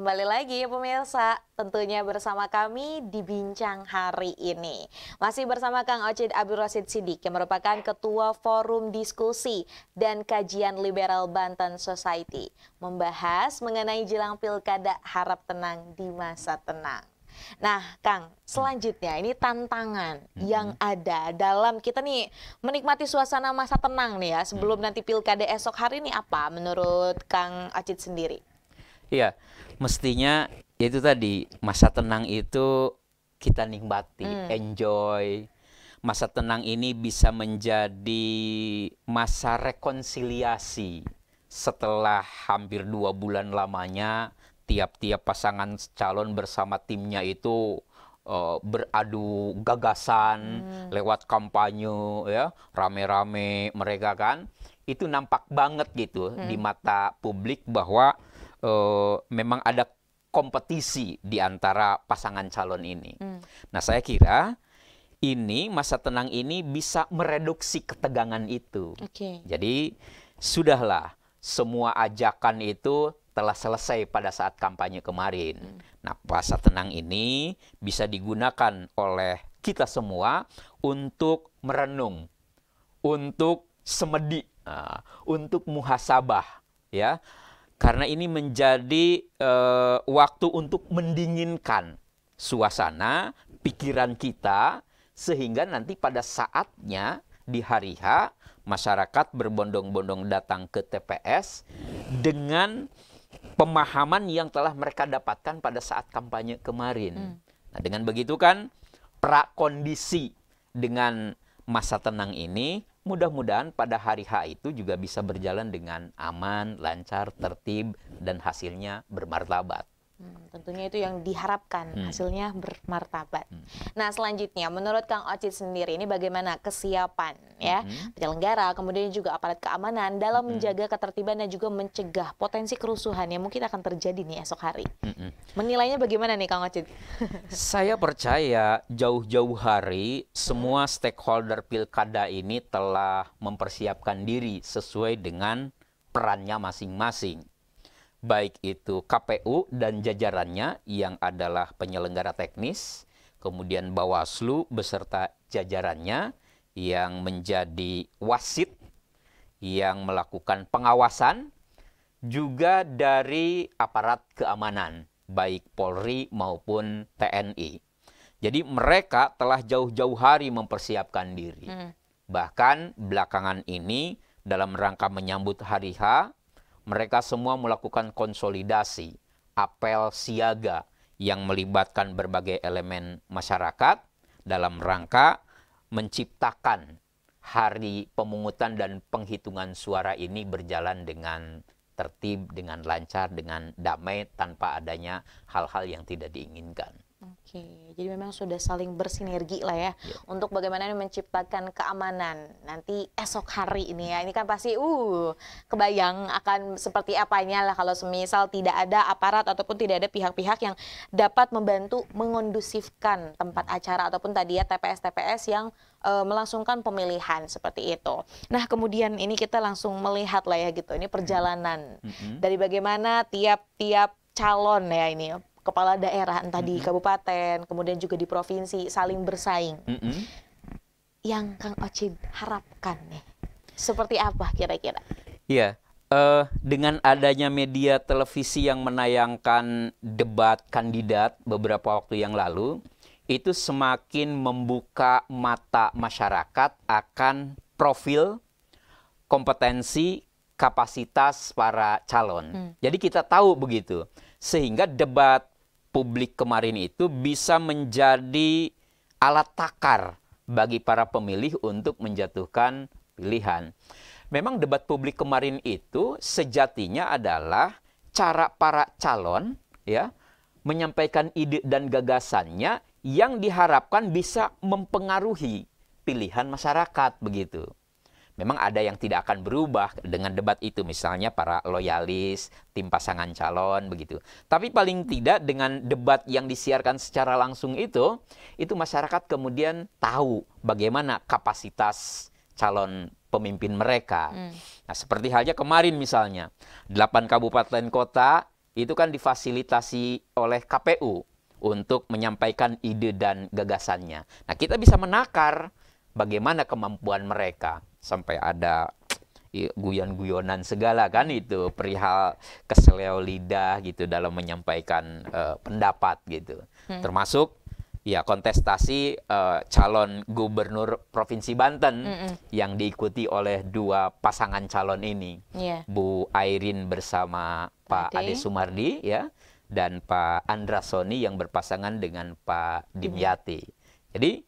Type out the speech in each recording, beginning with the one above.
kembali lagi pemirsa, tentunya bersama kami di Bincang hari ini. Masih bersama Kang Ocit Abdul Rasid Sidik yang merupakan Ketua Forum Diskusi dan Kajian Liberal Banten Society. Membahas mengenai jelang pilkada harap tenang di masa tenang. Nah, Kang, selanjutnya ini tantangan yang ada dalam kita nih menikmati suasana masa tenang nih ya sebelum nanti pilkada esok hari ini apa menurut Kang Ocit sendiri? Iya, mestinya itu tadi masa tenang itu kita nikmati, enjoy. Masa tenang ini bisa menjadi masa rekonsiliasi setelah hampir 2 bulan lamanya tiap-tiap pasangan calon bersama timnya itu beradu gagasan lewat kampanye ya, rame-rame mereka kan. Itu nampak banget gitu di mata publik bahwa memang ada kompetisi di antara pasangan calon ini. Nah, saya kira ini masa tenang ini bisa mereduksi ketegangan itu. Jadi sudahlah semua ajakan itu telah selesai pada saat kampanye kemarin. Nah, masa tenang ini bisa digunakan oleh kita semua untuk merenung, untuk semedi, untuk muhasabah, ya. Karena ini menjadi waktu untuk mendinginkan suasana, pikiran kita, sehingga nanti pada saatnya di hari H, masyarakat berbondong-bondong datang ke TPS dengan pemahaman yang telah mereka dapatkan pada saat kampanye kemarin. Nah, dengan begitu kan, prakondisi dengan masa tenang ini, mudah-mudahan pada hari H itu juga bisa berjalan dengan aman, lancar, tertib, dan hasilnya bermartabat. Tentunya itu yang diharapkan, hasilnya bermartabat. Nah, selanjutnya menurut Kang Ocit sendiri ini bagaimana kesiapan ya penyelenggara, kemudian juga aparat keamanan dalam menjaga ketertiban dan juga mencegah potensi kerusuhan yang mungkin akan terjadi nih esok hari. Menilainya bagaimana nih Kang Ocit? Saya percaya jauh-jauh hari semua stakeholder pilkada ini telah mempersiapkan diri sesuai dengan perannya masing-masing. Baik itu KPU dan jajarannya yang adalah penyelenggara teknis, kemudian Bawaslu beserta jajarannya yang menjadi wasit, yang melakukan pengawasan, juga dari aparat keamanan, baik Polri maupun TNI. Jadi mereka telah jauh-jauh hari mempersiapkan diri. Bahkan belakangan ini dalam rangka menyambut hari H, mereka semua melakukan konsolidasi, apel siaga yang melibatkan berbagai elemen masyarakat dalam rangka menciptakan hari pemungutan dan penghitungan suara ini berjalan dengan tertib, dengan lancar, dengan damai, tanpa adanya hal-hal yang tidak diinginkan. Oke, jadi memang sudah saling bersinergi lah ya untuk bagaimana menciptakan keamanan nanti esok hari ini ya. Ini kan pasti kebayang akan seperti apanya lah kalau semisal tidak ada aparat ataupun tidak ada pihak-pihak yang dapat membantu mengondusifkan tempat acara ataupun tadi ya TPS-TPS yang melangsungkan pemilihan seperti itu. Nah, kemudian ini kita langsung melihat lah ya gitu. Ini perjalanan dari bagaimana tiap-tiap calon ya ini kepala daerah entah di kabupaten, kemudian juga di provinsi saling bersaing. Yang Kang Ocit harapkan nih, seperti apa kira-kira? Iya, dengan adanya media televisi yang menayangkan debat kandidat beberapa waktu yang lalu, itu semakin membuka mata masyarakat akan profil, kompetensi, kapasitas para calon. Jadi kita tahu begitu, sehingga debat publik kemarin itu bisa menjadi alat takar bagi para pemilih untuk menjatuhkan pilihan. Memang debat publik kemarin itu sejatinya adalah cara para calon ya menyampaikan ide dan gagasannya yang diharapkan bisa mempengaruhi pilihan masyarakat begitu. Memang ada yang tidak akan berubah dengan debat itu, misalnya para loyalis, tim pasangan calon, begitu. Tapi paling tidak dengan debat yang disiarkan secara langsung itu masyarakat kemudian tahu bagaimana kapasitas calon pemimpin mereka. Nah, seperti halnya kemarin misalnya, 8 kabupaten kota itu kan difasilitasi oleh KPU untuk menyampaikan ide dan gagasannya. Nah, kita bisa menakar bagaimana kemampuan mereka sampai ada guyon-guyonan segala kan itu perihal keseleo lidah gitu dalam menyampaikan pendapat gitu. Termasuk ya kontestasi calon gubernur Provinsi Banten yang diikuti oleh dua pasangan calon ini. Bu Airin bersama Pak Ade Sumardi ya, dan Pak Andra Soni yang berpasangan dengan Pak Dimyati. Jadi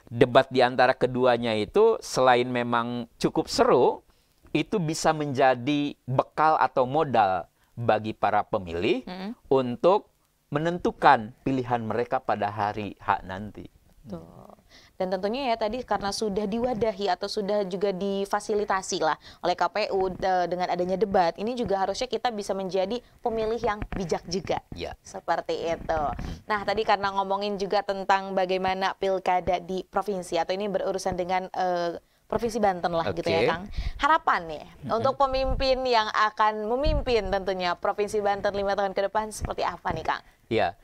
debat di antara keduanya itu selain memang cukup seru, itu bisa menjadi bekal atau modal bagi para pemilih untuk menentukan pilihan mereka pada hari H nanti. Tuh. Dan tentunya ya tadi karena sudah diwadahi atau sudah juga difasilitasi lah oleh KPU dengan adanya debat, ini juga harusnya kita bisa menjadi pemilih yang bijak juga. Ya. Seperti itu. Nah, tadi karena ngomongin juga tentang bagaimana pilkada di provinsi atau ini berurusan dengan Provinsi Banten lah gitu ya Kang. Harapan nih untuk pemimpin yang akan memimpin tentunya Provinsi Banten 5 tahun ke depan seperti apa nih Kang? Ya,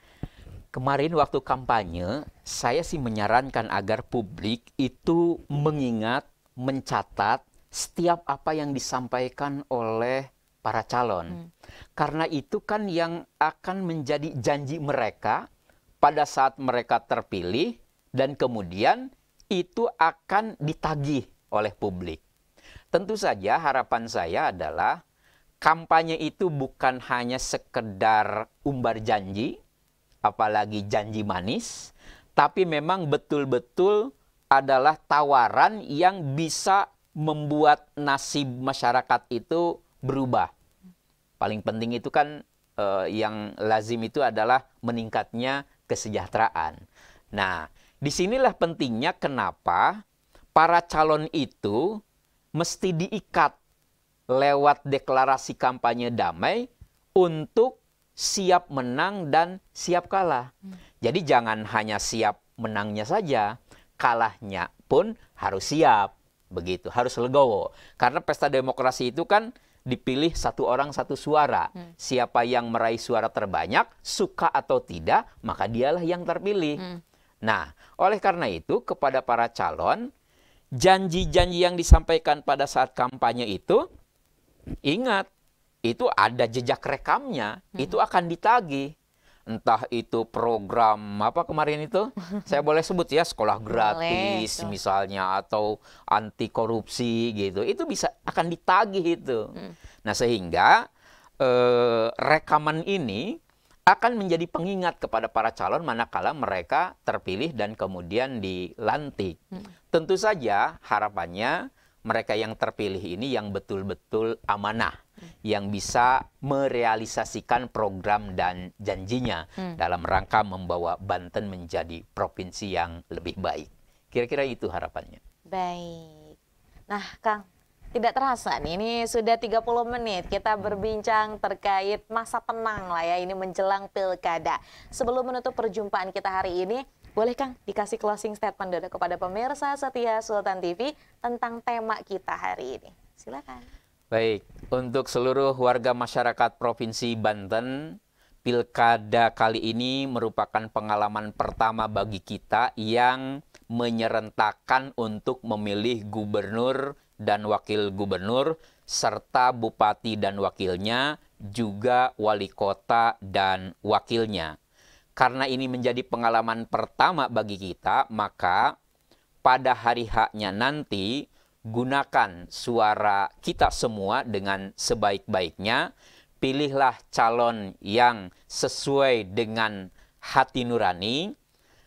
kemarin waktu kampanye saya sih menyarankan agar publik itu mengingat, mencatat setiap apa yang disampaikan oleh para calon. Karena itu kan yang akan menjadi janji mereka pada saat mereka terpilih dan kemudian itu akan ditagih oleh publik. Tentu saja harapan saya adalah kampanye itu bukan hanya sekedar umbar janji, apalagi janji manis, tapi memang betul-betul adalah tawaran yang bisa membuat nasib masyarakat itu berubah. Paling penting itu kan yang lazim itu adalah meningkatnya kesejahteraan. Nah, disinilah pentingnya kenapa para calon itu mesti diikat lewat deklarasi kampanye damai untuk siap menang dan siap kalah. Jadi jangan hanya siap menangnya saja, kalahnya pun harus siap. Begitu, harus legowo. Karena pesta demokrasi itu kan dipilih satu orang satu suara. Siapa yang meraih suara terbanyak, suka atau tidak, maka dialah yang terpilih. Nah, oleh karena itu kepada para calon, janji-janji yang disampaikan pada saat kampanye itu, ingat, itu ada jejak rekamnya, itu akan ditagih. Entah itu program, apa kemarin itu, saya boleh sebut ya, sekolah gratis misalnya, atau anti korupsi gitu, itu bisa akan ditagih itu. Nah, sehingga rekaman ini akan menjadi pengingat kepada para calon manakala mereka terpilih dan kemudian dilantik. Tentu saja harapannya mereka yang terpilih ini yang betul-betul amanah, yang bisa merealisasikan program dan janjinya dalam rangka membawa Banten menjadi provinsi yang lebih baik. Kira-kira itu harapannya. Baik. Nah, Kang, tidak terasa nih, ini sudah 30 menit kita berbincang terkait masa tenang lah ya, ini menjelang pilkada. Sebelum menutup perjumpaan kita hari ini, boleh Kang dikasih closing statement dulu kepada pemirsa setia Sultan TV tentang tema kita hari ini. Silakan. Baik, untuk seluruh warga masyarakat Provinsi Banten, pilkada kali ini merupakan pengalaman pertama bagi kita yang menyerentakkan untuk memilih gubernur dan wakil gubernur, serta bupati dan wakilnya, juga wali kota dan wakilnya. Karena ini menjadi pengalaman pertama bagi kita, maka pada hari H-nya nanti, gunakan suara kita semua dengan sebaik-baiknya. Pilihlah calon yang sesuai dengan hati nurani,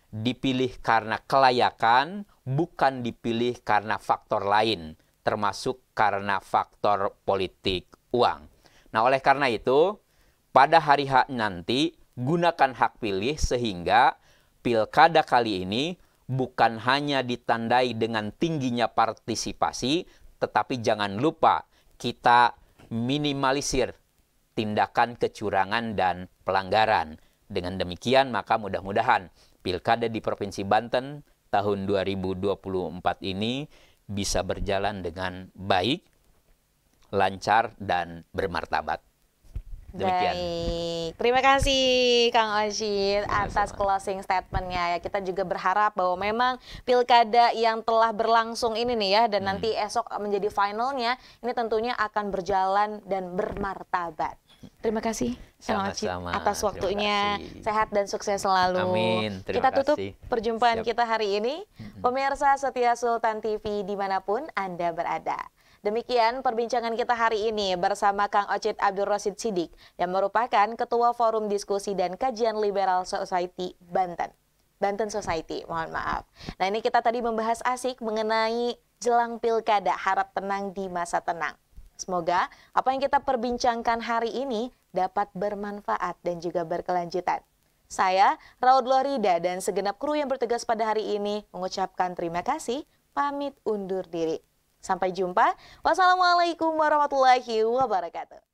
dipilih karena kelayakan, bukan dipilih karena faktor lain, termasuk karena faktor politik uang. Nah, oleh karena itu, pada hari H nanti, gunakan hak pilih sehingga pilkada kali ini bukan hanya ditandai dengan tingginya partisipasi, tetapi jangan lupa kita minimalisir tindakan kecurangan dan pelanggaran. Dengan demikian, maka mudah-mudahan pilkada di Provinsi Banten tahun 2024 ini bisa berjalan dengan baik, lancar, dan bermartabat. Demikian. Baik, terima kasih Kang Oshit atas Sama-sama. closing statementnya ya. Kita juga berharap bahwa memang pilkada yang telah berlangsung ini nih ya, dan nanti esok menjadi finalnya, ini tentunya akan berjalan dan bermartabat. Terima kasih Kang Oshit Sama-sama. atas Terima waktunya, kasih. sehat dan sukses selalu. Amin. Terima Kita tutup kasih. perjumpaan Siap. kita hari ini. Pemirsa setia Sultan TV dimanapun Anda berada. Demikian perbincangan kita hari ini bersama Kang Ochit Abdul Rosid Sidik yang merupakan Ketua Forum Diskusi dan Kajian Liberal Society Banten. Banten Society, mohon maaf. Nah, ini kita tadi membahas asik mengenai jelang pilkada, harap tenang di masa tenang. Semoga apa yang kita perbincangkan hari ini dapat bermanfaat dan juga berkelanjutan. Saya, Raud Lorida, dan segenap kru yang bertugas pada hari ini mengucapkan terima kasih, pamit undur diri. Sampai jumpa. Wassalamualaikum warahmatullahi wabarakatuh.